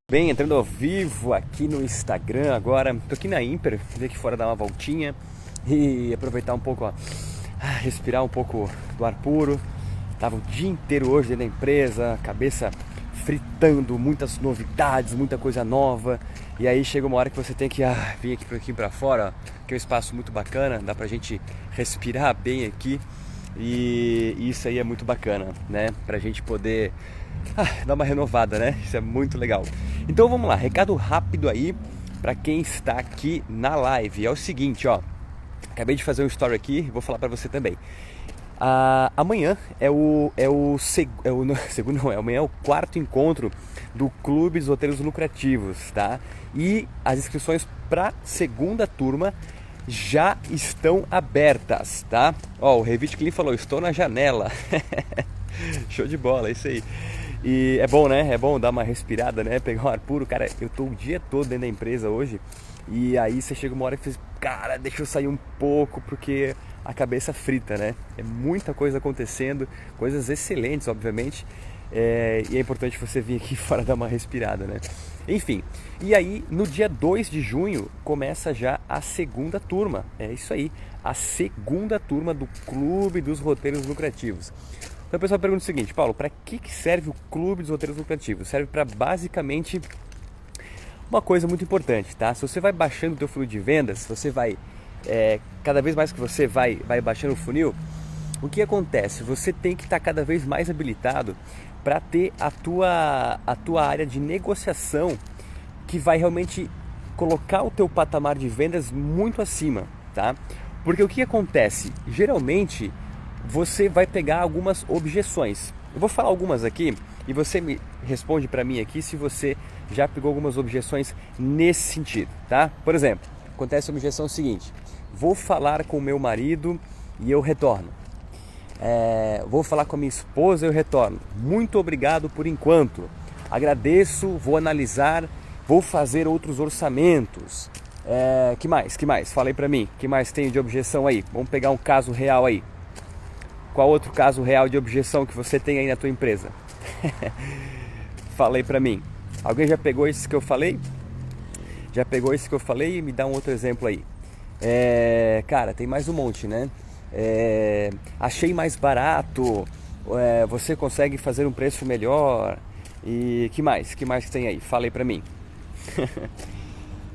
Bem, entrando ao vivo aqui no Instagram agora, tô aqui na Imper, vim aqui fora dar uma voltinha e aproveitar um pouco, respirar um pouco do ar puro. Tava o dia inteiro hoje dentro da empresa, cabeça fritando, muitas novidades, muita coisa nova. E aí chega uma hora que você tem que vir aqui pra fora, que é um espaço muito bacana, dá pra gente respirar bem aqui. E isso aí é muito bacana, né? Pra gente poder dar uma renovada, né? Isso é muito legal. Então vamos lá, recado rápido aí pra quem está aqui na live. É o seguinte, ó. Acabei de fazer um story aqui, vou falar pra você também. Amanhã amanhã é o quarto encontro do Clube dos Roteiros Lucrativos, tá? E as inscrições para segunda turma já estão abertas, tá? Ó, o Revit Clean falou, estou na janela. Show de bola, é isso aí. E é bom, né? É bom dar uma respirada, né? Pegar um ar puro. Cara, eu tô o dia todo dentro da empresa hoje. E aí você chega uma hora e fala, cara, deixa eu sair um pouco, porque a cabeça frita, né? É muita coisa acontecendo, coisas excelentes, obviamente. E é importante você vir aqui fora dar uma respirada, né? Enfim, e aí no dia 2 de junho começa já a segunda turma. É isso aí, a segunda turma do Clube dos Roteiros Lucrativos. Então a pessoa pergunta o seguinte, Paulo, para que serve o Clube dos Roteiros Lucrativos? Serve para basicamente uma coisa muito importante, tá? Se você vai baixando o teu funil de vendas, você vai, cada vez mais que você vai baixando o funil, o que acontece? Você tem que estar cada vez mais habilitado para ter a tua área de negociação que vai realmente colocar o teu patamar de vendas muito acima, tá? Porque o que acontece? Geralmente você vai pegar algumas objeções. Eu vou falar algumas aqui e você me responde para mim aqui se você já pegou algumas objeções nesse sentido, tá? Por exemplo, acontece a objeção seguinte: vou falar com o meu marido e eu retorno. Vou falar com a minha esposa e eu retorno. Muito obrigado por enquanto. Agradeço, vou analisar, vou fazer outros orçamentos. Que mais? Fala aí pra mim. Que mais tem de objeção aí? Vamos pegar um caso real aí. Qual outro caso real de objeção que você tem aí na tua empresa? Fala aí pra mim. Alguém já pegou esse que eu falei? Já pegou esse que eu falei? Me dá um outro exemplo aí. Cara, tem mais um monte, né? Achei mais barato, você consegue fazer um preço melhor. E que mais que tem aí? Fala aí pra mim.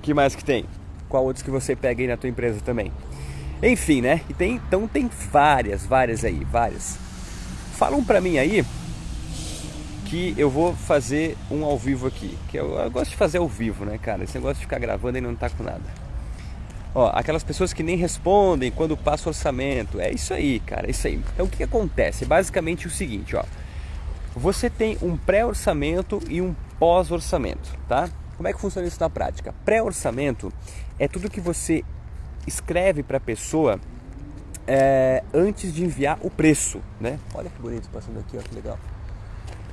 Que mais que tem? Qual outros que você pega aí na tua empresa também? Enfim, né? Então tem várias aí, várias. Falam pra mim aí que eu vou fazer um ao vivo aqui. Que eu gosto de fazer ao vivo, né, cara? Esse negócio de ficar gravando e não tá com nada. Ó, aquelas pessoas que nem respondem quando passa o orçamento. É isso aí, cara, é isso aí. Então o que acontece? É basicamente o seguinte, ó. Você tem um pré-orçamento e um pós-orçamento, tá? Como é que funciona isso na prática? Pré-orçamento é tudo que você escreve para a pessoa antes de enviar o preço, né? Olha que bonito passando aqui, ó, que legal.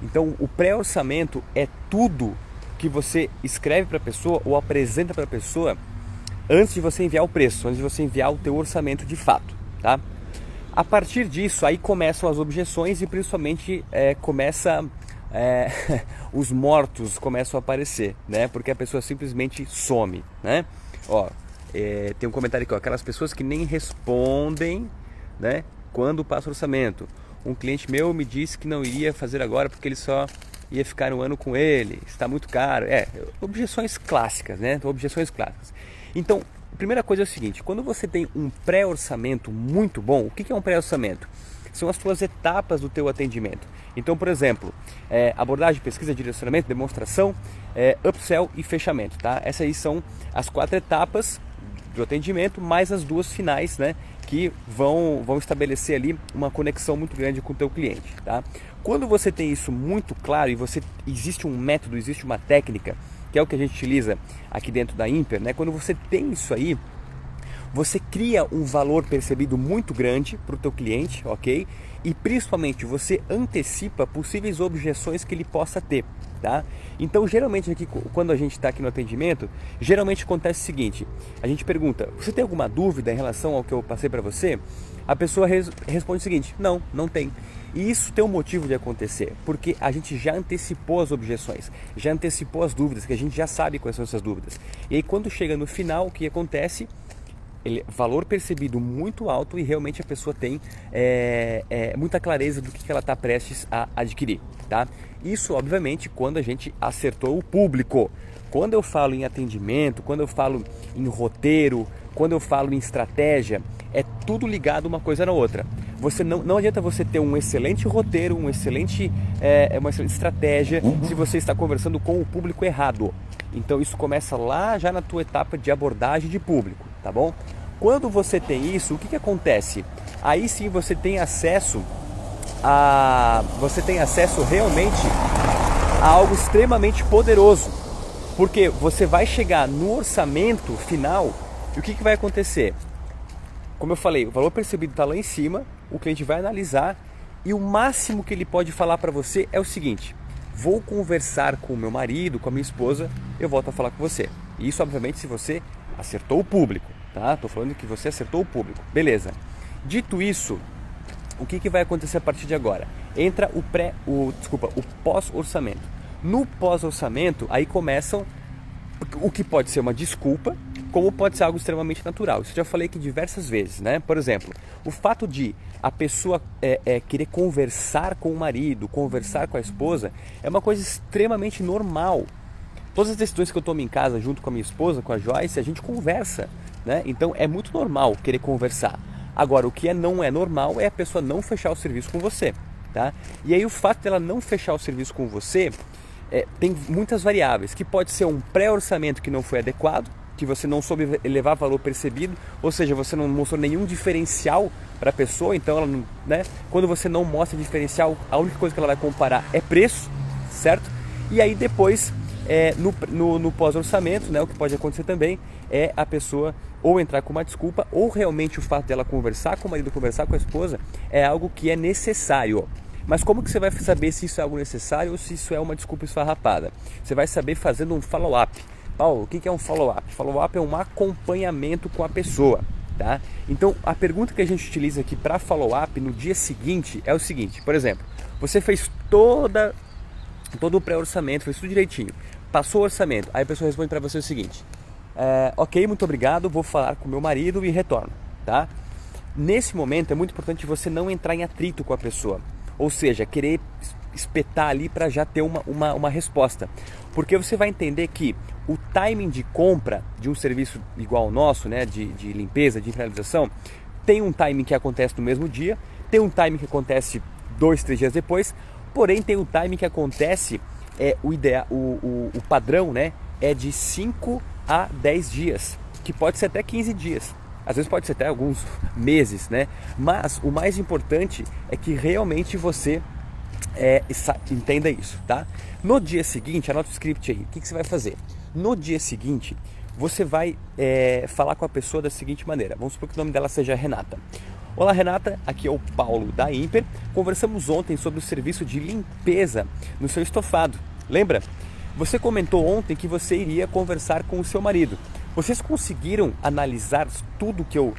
Então o pré-orçamento é tudo que você escreve para a pessoa ou apresenta para a pessoa antes de você enviar o preço, antes de você enviar o teu orçamento de fato, tá? A partir disso, aí começam as objeções e principalmente os mortos começam a aparecer, né? Porque a pessoa simplesmente some, né? Ó, tem um comentário aqui, ó, aquelas pessoas que nem respondem, né? Quando passa o orçamento. Um cliente meu me disse que não iria fazer agora porque ele só ia ficar um ano com ele, está muito caro. Objeções clássicas, né? Objeções clássicas. Então, a primeira coisa é o seguinte, quando você tem um pré-orçamento muito bom, o que é um pré-orçamento? São as suas etapas do teu atendimento. Então, por exemplo, abordagem, pesquisa, direcionamento, demonstração, upsell e fechamento, tá? Essas aí são as 4 etapas do atendimento, mais as 2 finais, né? Que vão estabelecer ali uma conexão muito grande com o teu cliente, tá? Quando você tem isso muito claro e existe um método, existe uma técnica, que é o que a gente utiliza aqui dentro da Imper, né? Quando você tem isso aí, você cria um valor percebido muito grande para o teu cliente, ok? E principalmente você antecipa possíveis objeções que ele possa ter, tá? Então, geralmente, aqui, quando a gente está aqui no atendimento, geralmente acontece o seguinte, a gente pergunta, você tem alguma dúvida em relação ao que eu passei para você? A pessoa responde o seguinte, não tem. E isso tem um motivo de acontecer, porque a gente já antecipou as objeções, já antecipou as dúvidas, que a gente já sabe quais são essas dúvidas. E aí, quando chega no final, o que acontece? Valor percebido muito alto e realmente a pessoa tem muita clareza do que ela está prestes a adquirir, tá? Isso, obviamente, quando a gente acertou o público. Quando eu falo em atendimento, quando eu falo em roteiro, quando eu falo em estratégia, é tudo ligado uma coisa na outra. Não adianta você ter um excelente roteiro, uma excelente estratégia se você está conversando com o público errado. Então isso começa lá já na tua etapa de abordagem de público, tá bom? Quando você tem isso, o que acontece? Aí sim você tem acesso realmente a algo extremamente poderoso, porque você vai chegar no orçamento final e o que vai acontecer? Como eu falei, o valor percebido está lá em cima, o cliente vai analisar e o máximo que ele pode falar para você é o seguinte: vou conversar com o meu marido, com a minha esposa, eu volto a falar com você. E isso, obviamente, se você acertou o público, tá? Estou falando que você acertou o público. Beleza. Dito isso, o que vai acontecer a partir de agora? Entra o pós-orçamento. No pós-orçamento, aí começam o que pode ser uma desculpa, como pode ser algo extremamente natural. Isso eu já falei aqui diversas vezes, né? Por exemplo, o fato de a pessoa querer conversar com o marido, conversar com a esposa, é uma coisa extremamente normal. Todas as decisões que eu tomo em casa junto com a minha esposa, com a Joyce, a gente conversa, né? Então é muito normal querer conversar. Agora, o que não é normal é a pessoa não fechar o serviço com você, tá? E aí o fato dela não fechar o serviço com você tem muitas variáveis, que pode ser um pré-orçamento que não foi adequado, que você não soube elevar valor percebido, ou seja, você não mostrou nenhum diferencial para a pessoa, então ela não, né? Quando você não mostra diferencial, a única coisa que ela vai comparar é preço, certo? E aí depois, no pós-orçamento, né, o que pode acontecer também é a pessoa ou entrar com uma desculpa, ou realmente o fato dela conversar com o marido, conversar com a esposa, é algo que é necessário. Mas como que você vai saber se isso é algo necessário ou se isso é uma desculpa esfarrapada? Você vai saber fazendo um follow-up. Paulo, o que é um follow-up? Follow-up é um acompanhamento com a pessoa, tá? Então, a pergunta que a gente utiliza aqui para follow-up no dia seguinte é o seguinte, por exemplo, você fez todo o pré-orçamento, fez tudo direitinho, passou o orçamento, aí a pessoa responde para você o seguinte, ok, muito obrigado, vou falar com meu marido e retorno, tá? Nesse momento é muito importante você não entrar em atrito com a pessoa, ou seja, querer espetar ali para já ter uma resposta, porque você vai entender que o timing de compra de um serviço igual ao nosso, né, de limpeza, de finalização, tem um timing que acontece no mesmo dia, tem um timing que acontece 2, 3 dias depois, porém tem um timing que acontece, o padrão, né, é de 5 a 10 dias, que pode ser até 15 dias. Às vezes pode ser até alguns meses, né? Mas o mais importante é que realmente você entenda isso, tá? No dia seguinte, anota o script aí, o que você vai fazer? No dia seguinte, você vai falar com a pessoa da seguinte maneira. Vamos supor que o nome dela seja Renata. Olá Renata, aqui é o Paulo da Imper. Conversamos ontem sobre o serviço de limpeza no seu estofado. Lembra? Você comentou ontem que você iria conversar com o seu marido. Vocês conseguiram analisar tudo que eu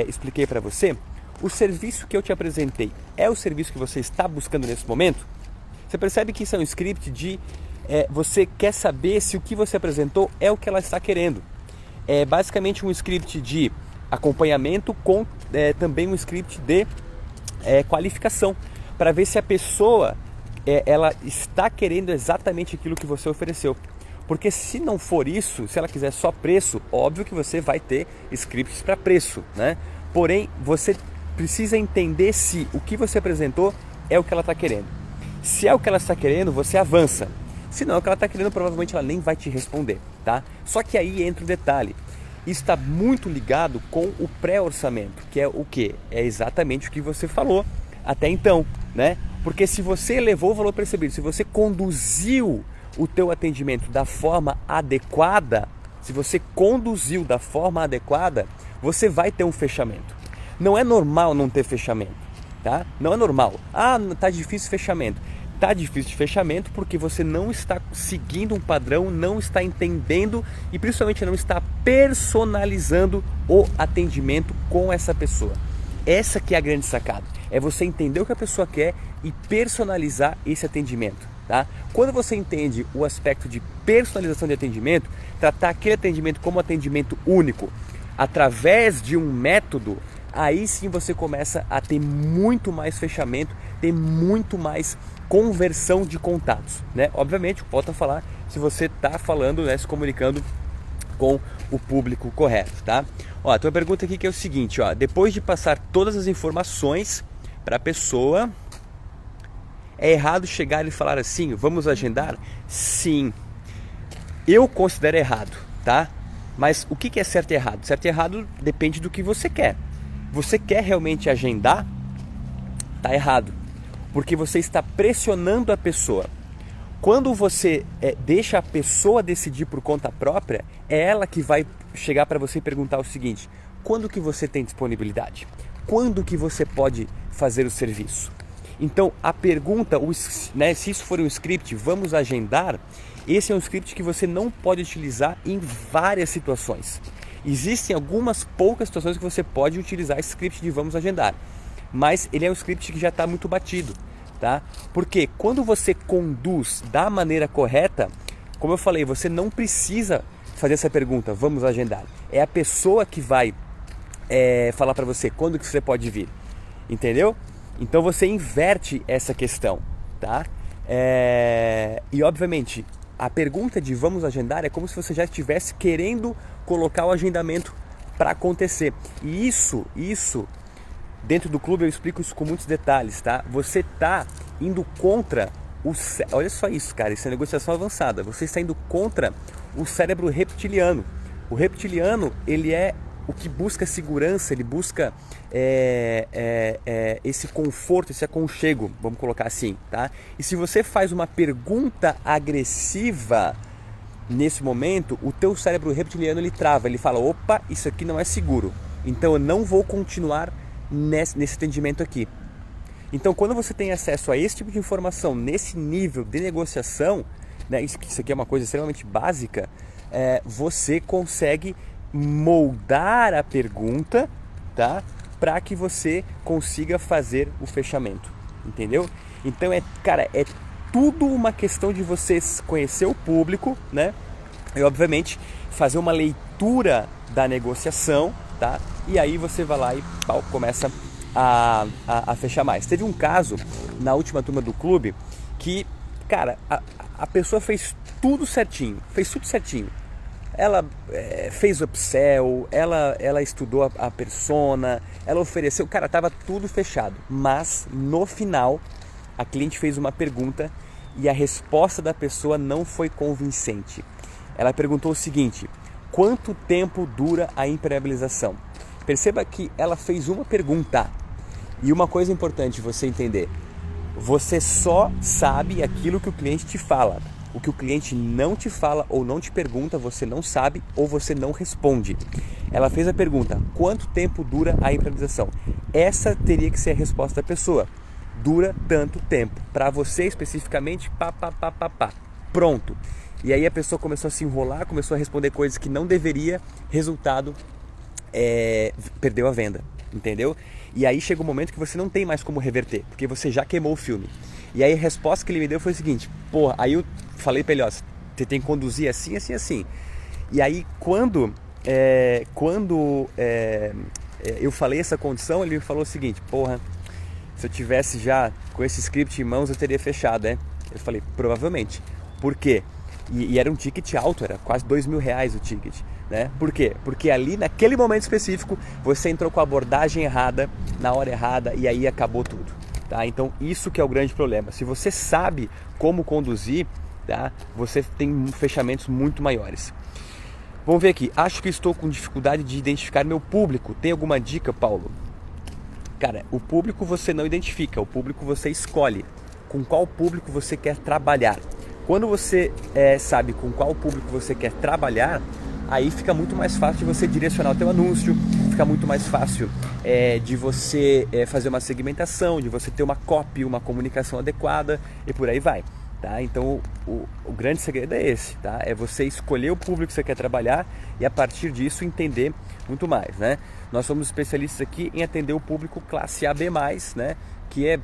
expliquei para você? O serviço que eu te apresentei é o serviço que você está buscando nesse momento? Você percebe que isso é um script de você quer saber se o que você apresentou é o que ela está querendo. É basicamente um script de acompanhamento com também um script de qualificação, para ver se a pessoa ela está querendo exatamente aquilo que você ofereceu. Porque se não for isso, se ela quiser só preço, óbvio que você vai ter scripts para preço, né? Porém, você precisa entender se o que você apresentou é o que ela está querendo. Se é o que ela está querendo, você avança. Se não é o que ela está querendo, provavelmente ela nem vai te responder, tá? Só que aí entra o detalhe. Isso está muito ligado com o pré-orçamento, que é o quê? É exatamente o que você falou até então, né? Porque se você elevou o valor percebido, se você conduziu o teu atendimento da forma adequada, se você conduziu da forma adequada, você vai ter um fechamento. Não é normal não ter fechamento, tá? Não é normal. Ah, tá difícil fechamento. tá difícil de fechamento porque você não está seguindo um padrão, não está entendendo e principalmente não está personalizando o atendimento com essa pessoa. Essa que é a grande sacada, é você entender o que a pessoa quer e personalizar esse atendimento, tá? Quando você entende o aspecto de personalização de atendimento, tratar aquele atendimento como atendimento único, através de um método, aí sim você começa a ter muito mais fechamento, ter muito mais conversão de contatos, né? Obviamente, volto a falar, se você está falando, né, se comunicando com o público correto, tá? Ó, tem uma pergunta aqui que é o seguinte, ó, depois de passar todas as informações para a pessoa, é errado chegar e falar assim, vamos agendar? Sim, eu considero errado, tá? Mas o que é certo e errado? Certo e errado depende do que você quer. Você quer realmente agendar? Tá errado, porque você está pressionando a pessoa. Quando você deixa a pessoa decidir por conta própria, é ela que vai chegar para você e perguntar o seguinte, quando que você tem disponibilidade? Quando que você pode fazer o serviço? Então a pergunta, né, se isso for um script, vamos agendar, esse é um script que você não pode utilizar em várias situações. Existem algumas poucas situações que você pode utilizar esse script de vamos agendar, mas ele é um script que já está muito batido. Tá? Porque quando você conduz da maneira correta, como eu falei, você não precisa fazer essa pergunta, vamos agendar. É a pessoa que vai falar para você quando que você pode vir, entendeu? Então você inverte essa questão, tá? E obviamente a pergunta de vamos agendar é como se você já estivesse querendo colocar o agendamento para acontecer. E isso dentro do clube eu explico isso com muitos detalhes, tá? Você está indo contra olha só isso, cara, isso é negociação avançada. Você está indo contra o cérebro reptiliano. O reptiliano, ele é o que busca segurança, ele busca esse conforto, esse aconchego, vamos colocar assim, tá? E se você faz uma pergunta agressiva nesse momento, o teu cérebro reptiliano ele trava, ele fala, opa, isso aqui não é seguro, então eu não vou continuar nesse atendimento aqui. Então quando você tem acesso a esse tipo de informação, nesse nível de negociação, né, isso aqui é uma coisa extremamente básica, você consegue moldar a pergunta, tá, para que você consiga fazer o fechamento, entendeu? Então cara, é tudo uma questão de você conhecer o público, né, e obviamente fazer uma leitura da negociação, tá? E aí você vai lá e começa a fechar mais. Teve um caso na última turma do clube que, cara, a pessoa fez tudo certinho, Ela fez o upsell, ela estudou a persona, ela ofereceu, cara, tava tudo fechado. Mas no final a cliente fez uma pergunta e a resposta da pessoa não foi convincente. Ela perguntou o seguinte: quanto tempo dura a impermeabilização? Perceba que ela fez uma pergunta. E uma coisa importante você entender: você só sabe aquilo que o cliente te fala. O que o cliente não te fala ou não te pergunta, você não sabe ou você não responde. Ela fez a pergunta: quanto tempo dura a impermeabilização? Essa teria que ser a resposta da pessoa. Dura tanto tempo. Para você especificamente, pronto. E aí a pessoa começou a se enrolar, começou a responder coisas que não deveria, resultado, perdeu a venda, entendeu? E aí chega um momento que você não tem mais como reverter, porque você já queimou o filme. E aí a resposta que ele me deu foi o seguinte: porra, aí eu falei pra ele, ó, você tem que conduzir assim, assim, assim. E aí quando eu falei essa condição, ele me falou o seguinte: porra, se eu tivesse já com esse script em mãos eu teria fechado, né? Eu falei, provavelmente. Por quê? E era um ticket alto, era quase R$2.000 o ticket, né? Por quê? Porque ali naquele momento específico você entrou com a abordagem errada, na hora errada, e aí acabou tudo, tá? Então isso que é o grande problema. Se você sabe como conduzir, tá? Você tem fechamentos muito maiores. Vamos ver aqui. Acho que estou com dificuldade de identificar meu público. Tem alguma dica, Paulo? Cara, o público você não identifica, o público você escolhe. Com qual público você quer trabalhar. Quando você sabe com qual público você quer trabalhar, aí fica muito mais fácil de você direcionar o teu anúncio, fica muito mais fácil de você fazer uma segmentação, de você ter uma copy, uma comunicação adequada e por aí vai. Tá? Então o grande segredo é esse, tá? É você escolher o público que você quer trabalhar e a partir disso entender muito mais, né? Nós somos especialistas aqui em atender o público classe AB+, né? Que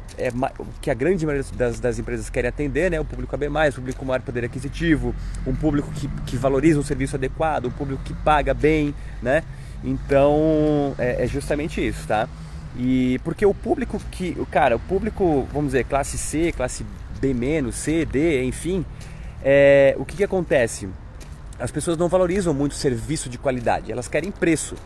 a grande maioria das empresas querem atender, né? O público AB+, o público com maior poder aquisitivo, um público que valoriza um serviço adequado, um público que paga bem, né? Então é justamente isso, tá? E porque o público o público, vamos dizer, classe C, classe B-, C, D, enfim, o que acontece? As pessoas não valorizam muito serviço de qualidade, elas querem preço.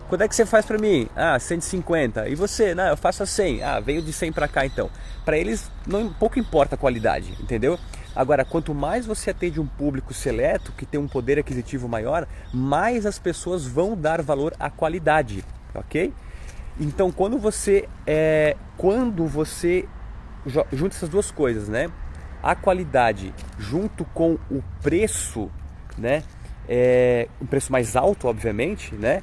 Quando é que você faz pra mim? 150. E você? Não, eu faço a 100. Veio de 100 pra cá então. Pra eles, pouco importa a qualidade, entendeu? Agora, quanto mais você atende um público seleto, que tem um poder aquisitivo maior, mais as pessoas vão dar valor à qualidade, ok? Então, quando você junta essas duas coisas, né? A qualidade junto com o preço, né? Um preço mais alto, obviamente, né?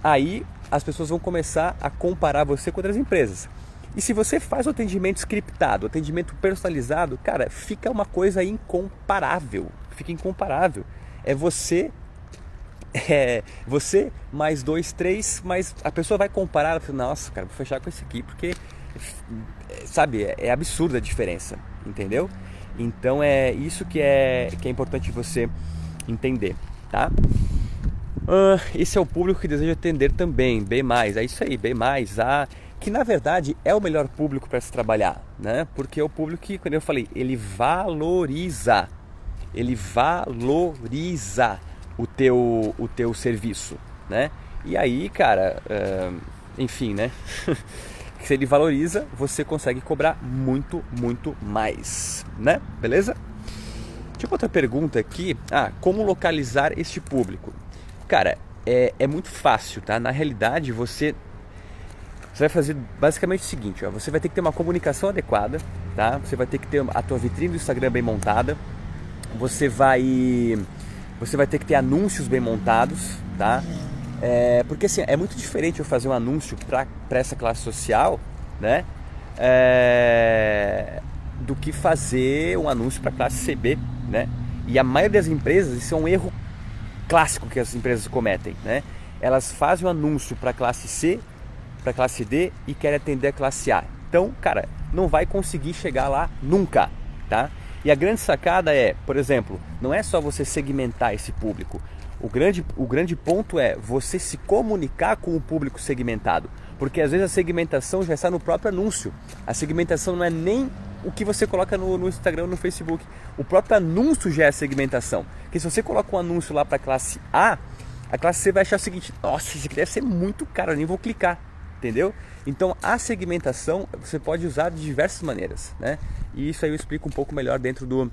Aí as pessoas vão começar a comparar você com outras empresas. E se você faz o atendimento scriptado, atendimento personalizado, cara, fica uma coisa incomparável. Fica incomparável. Você mais 2, 3, mas a pessoa vai comparar, ela fala, nossa, cara, vou fechar com esse aqui, porque, sabe, é absurda a diferença, entendeu? Então é isso que é importante você entender, tá? Esse é o público que deseja atender também, B+, é isso aí, B+, A, que na verdade é o melhor público para se trabalhar, né? Porque é o público que, quando eu falei, ele valoriza o teu serviço, né? E aí, cara, enfim, né? Se ele valoriza, você consegue cobrar muito, muito mais, né? Beleza? Tipo outra pergunta aqui, como localizar este público? Cara, é muito fácil, tá? Na realidade, você vai fazer basicamente o seguinte, ó, você vai ter que ter uma comunicação adequada, tá? Você vai ter que ter a tua vitrine do Instagram bem montada, você vai ter que ter anúncios bem montados, tá? Porque assim, é muito diferente eu fazer um anúncio para essa classe social, né? Do que fazer um anúncio para a classe CB, né? E a maioria das empresas, isso é um erro clássico que as empresas cometem, né? Elas fazem um anúncio para a classe C, para a classe D e querem atender a classe A. Então, cara, não vai conseguir chegar lá nunca, tá? E a grande sacada por exemplo, não é só você segmentar esse público. O grande ponto é você se comunicar com o público segmentado. Porque às vezes a segmentação já está no próprio anúncio. A segmentação não é nem o que você coloca no Instagram, no Facebook. O próprio anúncio já é a segmentação. Porque se você coloca um anúncio lá para a classe A classe C vai achar o seguinte, nossa, isso aqui deve ser muito caro, eu nem vou clicar. Entendeu? Então a segmentação você pode usar de diversas maneiras, né? E isso aí eu explico um pouco melhor dentro do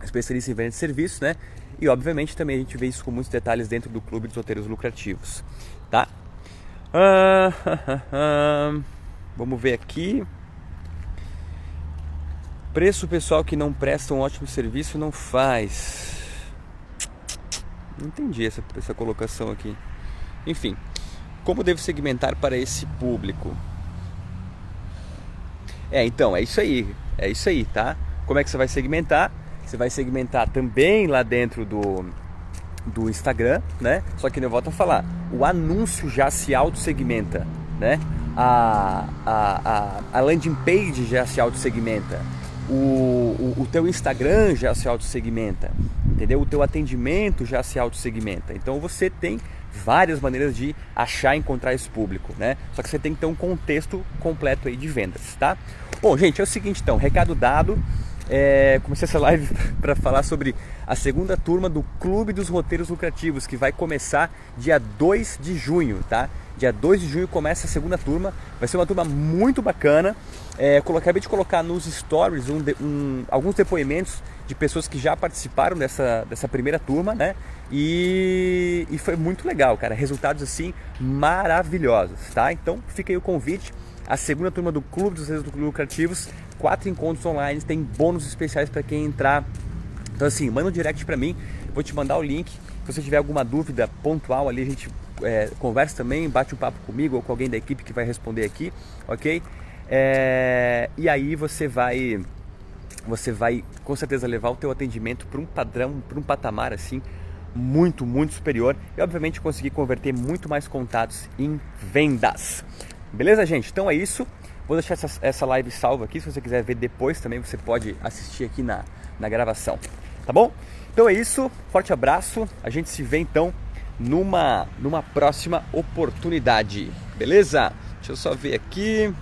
especialista em venda de serviços, né? E obviamente também a gente vê isso com muitos detalhes dentro do Clube dos Roteiros Lucrativos, tá? Vamos ver aqui. Preço pessoal que não presta um ótimo serviço não faz. Não entendi essa colocação aqui. Enfim. Como devo segmentar para esse público? Então, é isso aí, tá? Como é que você vai segmentar? Você vai segmentar também lá dentro do Instagram, né? Só que eu volto a falar, o anúncio já se autossegmenta, né? A landing page já se autossegmenta, o teu Instagram já se autossegmenta, entendeu? O teu atendimento já se autossegmenta. Então você tem várias maneiras de achar e encontrar esse público, né? Só que você tem que ter um contexto completo aí de vendas, tá? Bom, gente, é o seguinte então, recado dado. Comecei essa live para falar sobre a segunda turma do Clube dos Roteiros Lucrativos, que vai começar dia 2 de junho, tá? Dia 2 de junho começa a segunda turma, vai ser uma turma muito bacana. Acabei de colocar nos stories alguns depoimentos de pessoas que já participaram dessa primeira turma, né? E foi muito legal, cara, resultados assim maravilhosos, tá? Então fica aí o convite, a segunda turma do Clube dos Roteiros Lucrativos, 4 encontros online, tem bônus especiais para quem entrar. Então assim, manda um direct para mim, vou te mandar o link. Se você tiver alguma dúvida pontual ali, a gente conversa também, bate um papo comigo ou com alguém da equipe que vai responder aqui, ok? E aí você vai com certeza levar o teu atendimento para um padrão, para um patamar assim muito, muito superior e obviamente conseguir converter muito mais contatos em vendas. Beleza, gente? Então é isso. Vou deixar essa live salva aqui, se você quiser ver depois também você pode assistir aqui na gravação, tá bom? Então é isso, forte abraço, a gente se vê então numa próxima oportunidade, beleza? Deixa eu só ver aqui.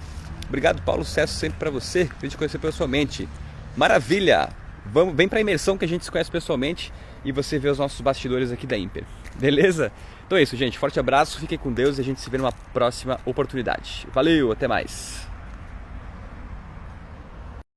Obrigado, Paulo, sucesso sempre para você, queria te conhecer pessoalmente. Maravilha! Vem para a imersão que a gente se conhece pessoalmente e você vê os nossos bastidores aqui da Imper, beleza? Então é isso, gente, forte abraço, fiquem com Deus e a gente se vê numa próxima oportunidade. Valeu, até mais!